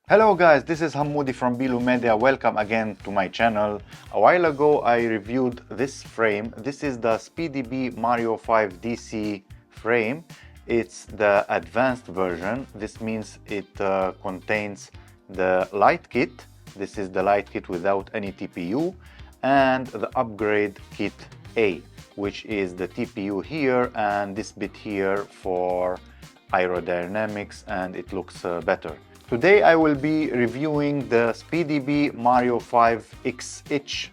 Hello guys, this is Hamoudi from Bilu Media. Welcome again to my channel. A while ago I reviewed this frame. This is the SpeedyBee Mario 5 DC frame. It's the advanced version. This means it contains the Lite kit. This is the Lite kit without any TPU, and the upgrade kit A, which is the TPU here and this bit here for aerodynamics, and it looks better. Today I will be reviewing the SpeedyBee Mario 5 XH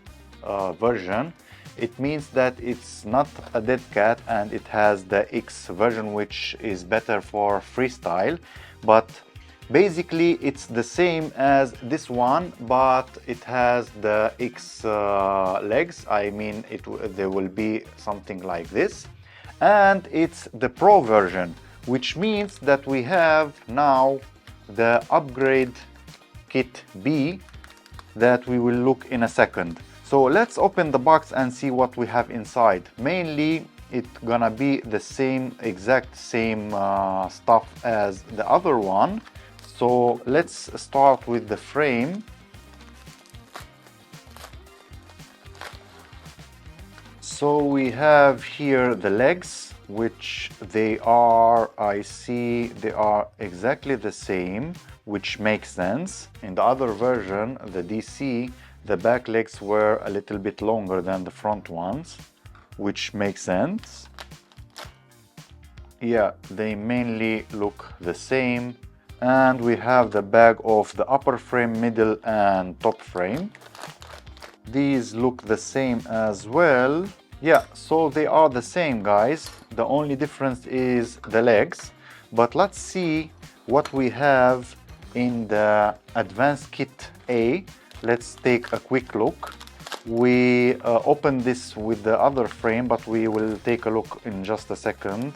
version. It means that it's not a dead cat and it has the X version, which is better for freestyle, but basically it's the same as this one, but it has the X legs. I mean, there will be something like this, and it's the Pro version, which means that we have now the upgrade kit B that we will look in a second. So let's open the box and see what we have inside. Mainly it's gonna be the exact same stuff as the other one. So let's start with the frame. So we have here the legs, which I see they are exactly the same, which makes sense. In the other version, the DC, the back legs were a little bit longer than the front ones, which makes sense. Yeah, they mainly look the same. And we have the back of the upper frame, middle and top frame. These look the same as well. Yeah, so they are the same, guys. The only difference is the legs. But let's see what we have in the advanced kit A. Let's take a quick look. We opened this with the other frame, but we will take a look in just a second.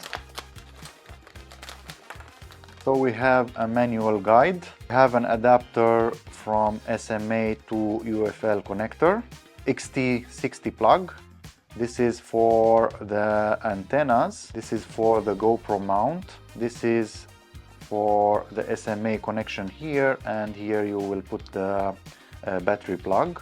So we have a manual guide. We have an adapter from SMA to UFL connector, XT60 plug. This is for the antennas. This is for the GoPro mount. This is for the SMA connection here, and here you will put the battery plug.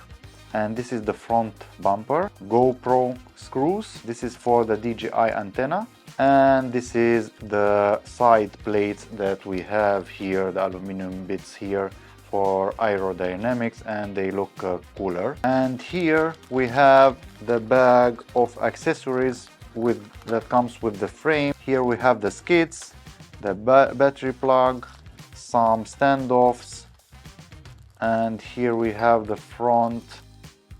And this is the front bumper. GoPro screws. This is for the DJI antenna. And this is the side plates that we have here, the aluminum bits here for aerodynamics, and they look cooler. And here we have the bag of accessories that comes with the frame. Here we have the skids, the battery plug, some standoffs, and here we have the front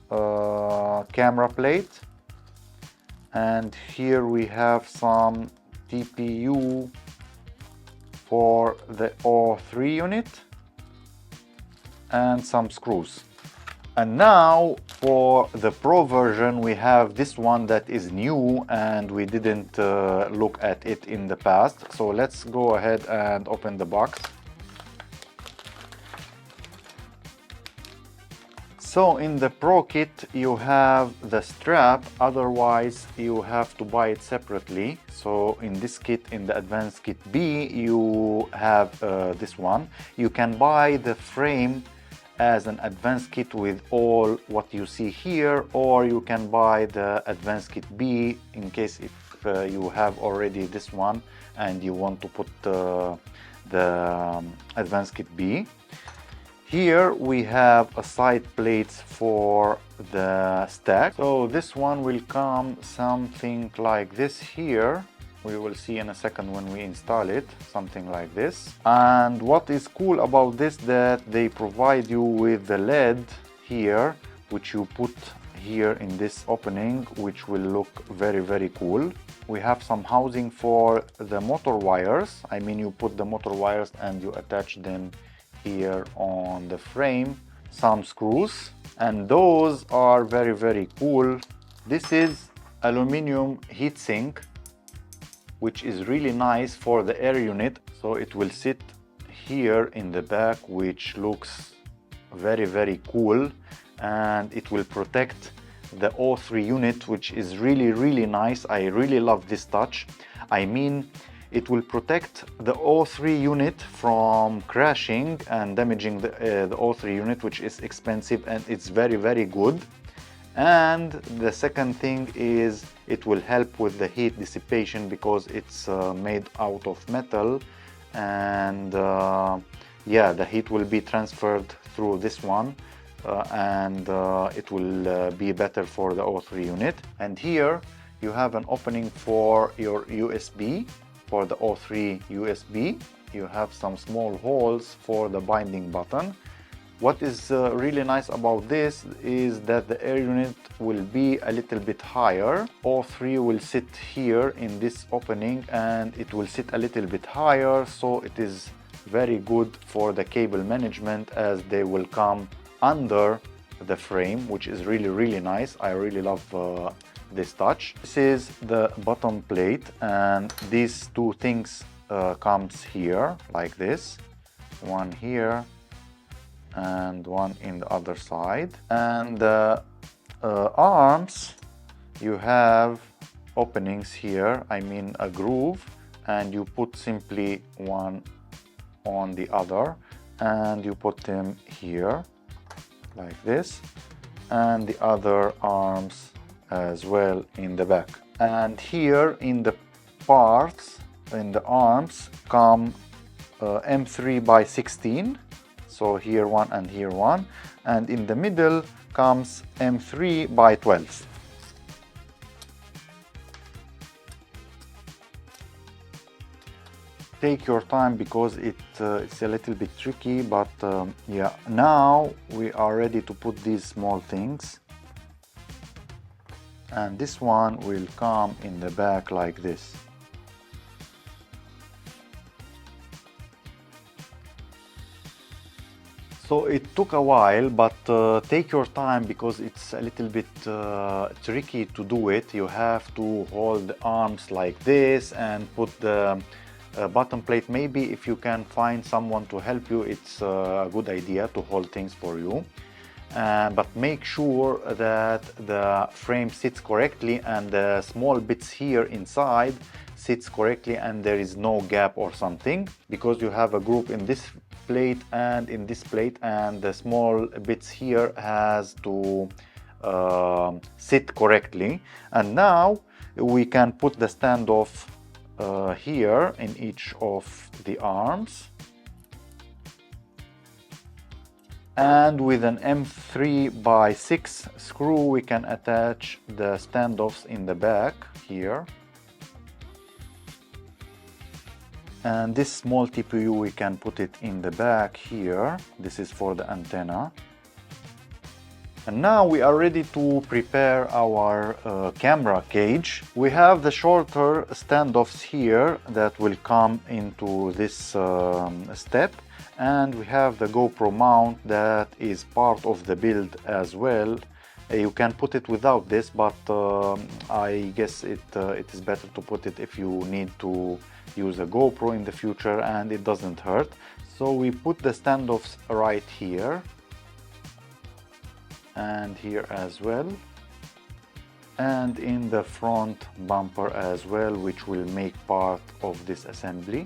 camera plate, and here we have some TPU for the O3 unit and some screws. And now for the Pro version, we have this one that is new and we didn't look at it in the past. So let's go ahead and open the box. So in the Pro kit you have the strap, otherwise you have to buy it separately. So in this kit, in the advanced kit B, you have this one. You can buy the frame as an advanced kit with all what you see here, or you can buy the advanced kit B in case if you have already this one and you want to put the advanced kit B. Here we have a side plates for the stack. So this one will come something like this here. We will see in a second when we install it, something like this. And what is cool about this, that they provide you with the LED here, which you put here in this opening, which will look very, very cool. We have some housing for the motor wires. I mean, you put the motor wires and you attach them here on the frame. Some screws, and those are very, very cool. This is aluminum heatsink, which is really nice for the air unit. So it will sit here in the back, which looks very, very cool, and it will protect the O3 unit, which is really, really nice. I really love this touch. I mean, It will protect the O3 unit from crashing and damaging the O3 unit, which is expensive and it's very good. And the second thing is it will help with the heat dissipation because it's made out of metal, and yeah, the heat will be transferred through this one, and it will be better for the O3 unit. And here you have an opening for your USB, for the O3 USB. You have some small holes for the binding button. What is really nice about this is that the air unit will be a little bit higher. O3 will sit here in this opening and it will sit a little bit higher, so it is very good for the cable management as they will come under the frame, which is really nice. I really love this touch. This is the bottom plate, and these two things comes here like this, one here and one in the other side. And the arms, you have openings here, I mean a groove, and you put simply one on the other and you put them here like this, and the other arms as well in the back. And here in the parts, in the arms, come M3 by 16, so here one and here one, and in the middle comes M3 by 12. Take your time because it's a little bit tricky, but yeah, now we are ready to put these small things, and this one will come in the back like this. So it took a while, but take your time because it's a little bit tricky to do it. You have to hold the arms like this and put the bottom plate. Maybe if you can find someone to help you, it's a good idea to hold things for you. But make sure that the frame sits correctly and the small bits here inside sits correctly and there is no gap or something, because you have a groove in this plate and in this plate, and the small bits here has to sit correctly. And now we can put the standoff here in each of the arms, and with an M3 by 6 screw we can attach the standoffs in the back here. And this small TPU we can put it in the back here. This is for the antenna. And now we are ready to prepare our camera cage. We have the shorter standoffs here that will come into this step, and we have the GoPro mount that is part of the build as well. You can put it without this, but I guess it is better to put it if you need to use a GoPro in the future and it doesn't hurt. So we put the standoffs right here and here as well, and in the front bumper as well, which will make part of this assembly.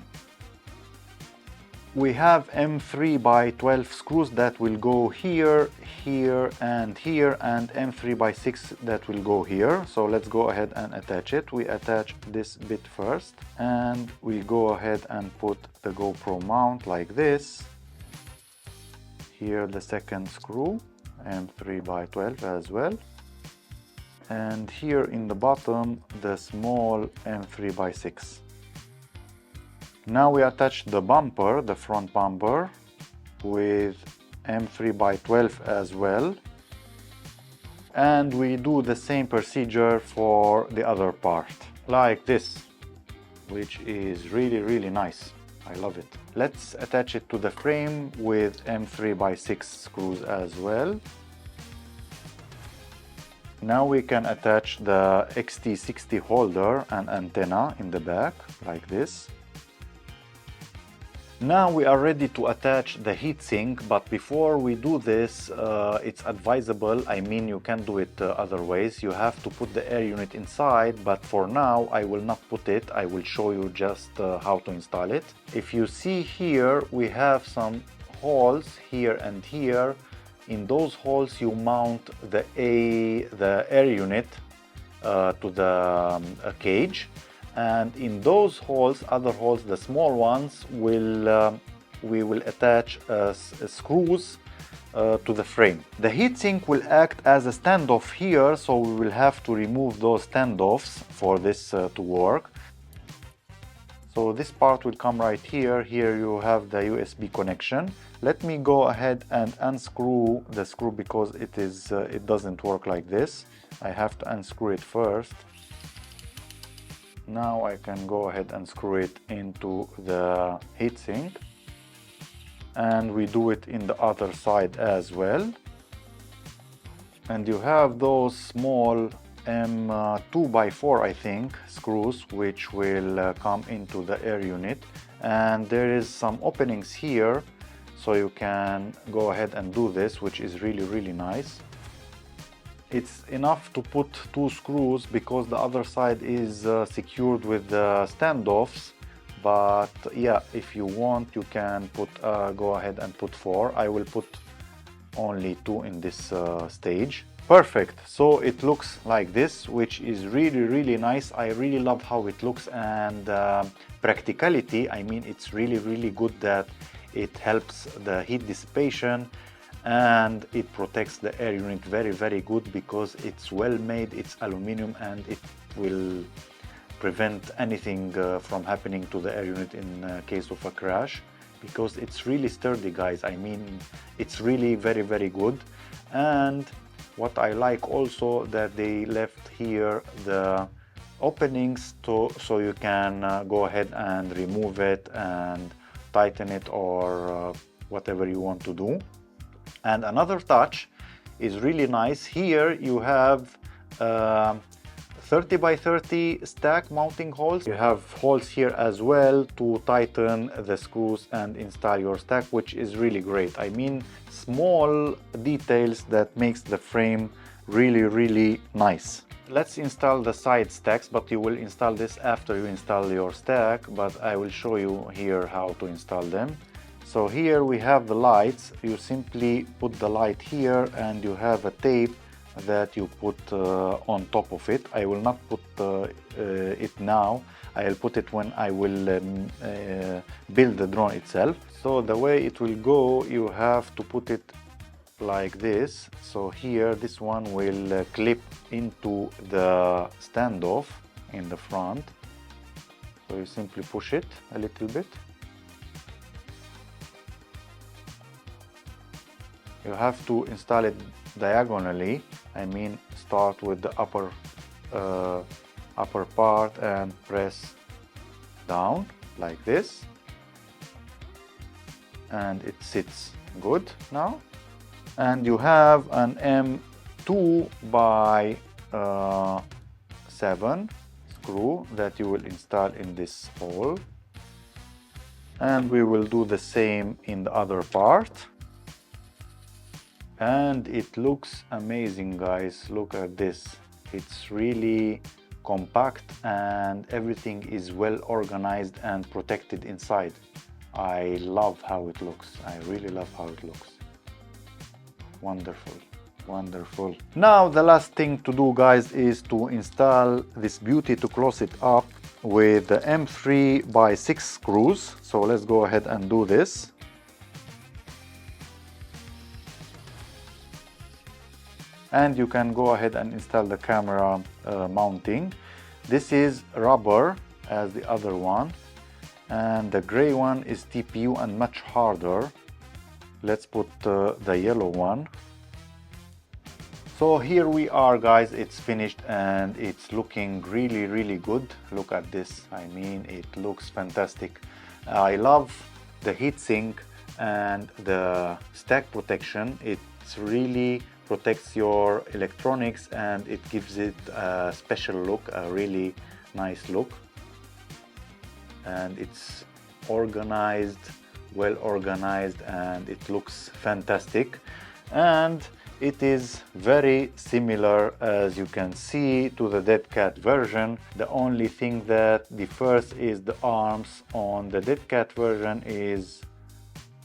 We have M3 by 12 screws that will go here, here and here, and M3 by 6 that will go here. So let's go ahead and attach it. We attach this bit first and we go ahead and put the GoPro mount like this. Here the second screw, M3 by 12 as well. And here in the bottom the small M3 by 6. Now we attach the bumper, the front bumper, with M3 by 12 as well. And we do the same procedure for the other part, like this, which is really nice. I love it. Let's attach it to the frame with M3 by 6 screws as well. Now we can attach the XT60 holder and antenna in the back, like this. Now we are ready to attach the heatsink, but before we do this, it's advisable, I mean you can do it other ways. You have to put the air unit inside, but for now I will not put it. I will show you just how to install it. If you see here, we have some holes here and here. In those holes you mount the air unit to the cage. And in those holes, other holes, the small ones, we will attach screws to the frame. The heatsink will act as a standoff here, so we will have to remove those standoffs for this to work. So this part will come right here. Here you have the USB connection. Let me go ahead and unscrew the screw because it doesn't work like this. I have to unscrew it first. Now I can go ahead and screw it into the heatsink, and we do it in the other side as well. And you have those small M2x4 I think screws which will come into the air unit, and there is some openings here so you can go ahead and do this, which is really nice. It's enough to put 2 screws because the other side is secured with the standoffs, but yeah, if you want you can put go ahead and put 4. I will put only 2 in this stage. Perfect. So it looks like this, which is really nice. I really love how it looks, and practicality, I mean it's really good that it helps the heat dissipation and it protects the air unit very good because it's well made, it's aluminum, and it will prevent anything from happening to the air unit in case of a crash, because it's really sturdy, guys. I mean it's really very good. And what I like also that they left here the openings so you can go ahead and remove it and tighten it or whatever you want to do. And another touch is really nice. Here you have 30x30 stack mounting holes. You have holes here as well to tighten the screws and install your stack, which is really great. I mean, small details that makes the frame really nice. Let's install the side stacks, but you will install this after you install your stack, but I will show you here how to install them. So here we have the lights. You simply put the light here and you have a tape that you put on top of it. I will not put it now. I'll put it when I will build the drone itself. So the way it will go, you have to put it like this. So here this one will clip into the standoff in the front. So you simply push it a little bit. You have to install it diagonally. I mean, start with the upper part and press down like this, and it sits good now. And you have an M2x7 screw that you will install in this hole, and we will do the same in the other part. And it looks amazing, guys. Look at this. It's really compact and everything is well organized and protected inside. I love how it looks. I really love how it looks. Wonderful. Now the last thing to do, guys, is to install this beauty, to close it up with the M3x6 screws. So let's go ahead and do this. And you can go ahead and install the camera mounting. This is rubber as the other one, and the gray one is TPU and much harder. Let's put the yellow one. So here we are, guys. It's finished and it's looking really good. Look at this. I mean, it looks fantastic. I love the heatsink and the stack protection. It's really protects your electronics and it gives it a special look, a really nice look. And it's organized well organized, and it looks fantastic. And it is very similar, as you can see, to the Dead Cat version. The only thing that differs is the arms on the Dead Cat version is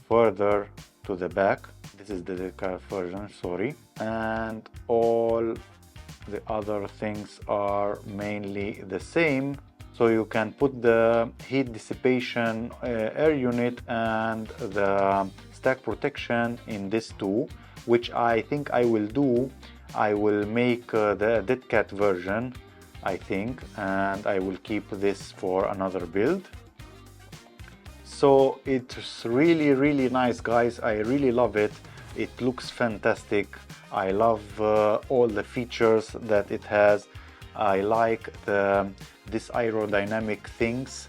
further to the back. This is the Dead Cat version, sorry. And all the other things are mainly the same. So you can put the heat dissipation air unit and the stack protection in this too, which I think I will do. I will make the Dead Cat version, I think, and I will keep this for another build. So it's really nice, guys. I really love it. It looks fantastic. I love all the features that it has. I like this aerodynamic things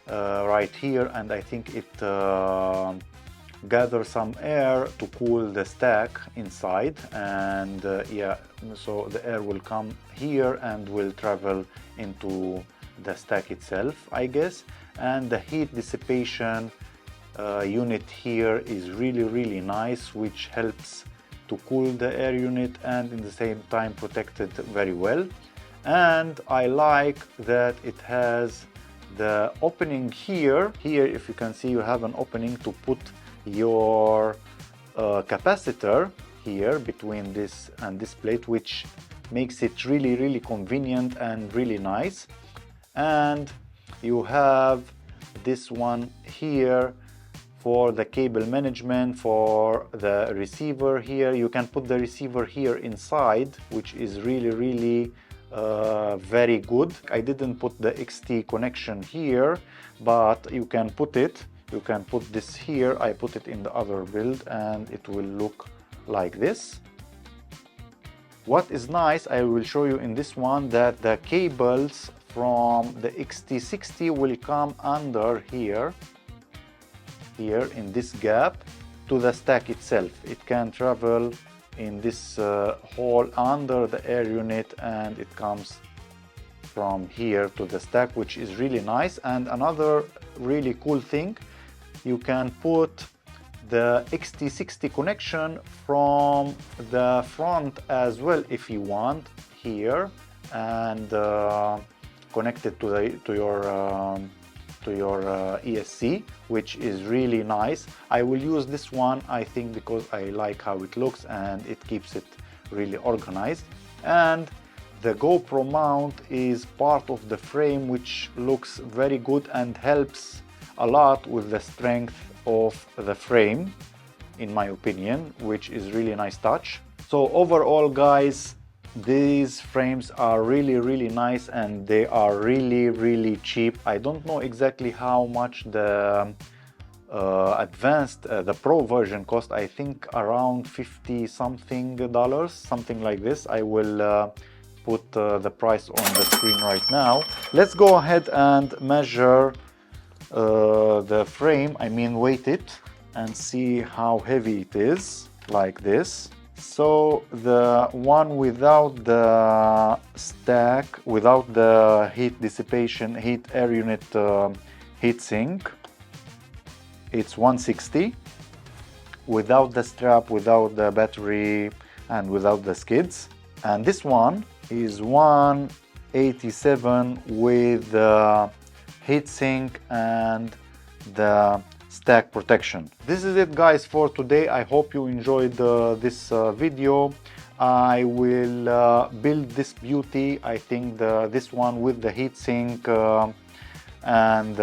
right here, and I think it gathers some air to cool the stack inside, and yeah, so the air will come here and will travel into the stack itself, I guess. And the heat dissipation unit here is really nice, which helps to cool the air unit and in the same time protect it very well. And I like that it has the opening here. Here, if you can see, you have an opening to put your capacitor here between this and this plate, which makes it really convenient and really nice. And you have this one here for the cable management, for the receiver here. You can put the receiver here inside, which is really very good. I didn't put the XT connection here, but you can put it. You can put this here. I put it in the other build and it will look like this. What is nice, I will show you in this one, that the cables from the XT60 will come under here in this gap to the stack itself. It can travel in this hole under the air unit, and it comes from here to the stack, which is really nice. And another really cool thing, you can put the XT60 connection from the front as well if you want here, and connect it to your ESC, which is really nice. I will use this one, I think, because I like how it looks and it keeps it really organized. And the GoPro mount is part of the frame, which looks very good and helps a lot with the strength of the frame, in my opinion, which is really nice touch. So overall, guys, these frames are really nice, and they are really cheap. I don't know exactly how much the advanced, the Pro version cost. I think around $50 something, something like this. I will put the price on the screen right now. Let's go ahead and measure the frame, I mean weight it, and see how heavy it is, like this. So the one without the stack, without the heat dissipation, heat air unit heatsink, it's 160. Without the strap, without the battery, and without the skids. And this one is 187 with the heatsink and the stack protection. This is it, guys, for today. I hope you enjoyed this video. I will build this beauty, I think this one with the heatsink and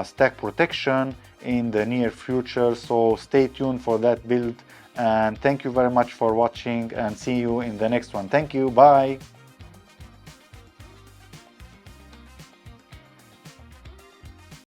stack protection in the near future, so stay tuned for that build. And thank you very much for watching, and see you in the next one. Thank you, bye.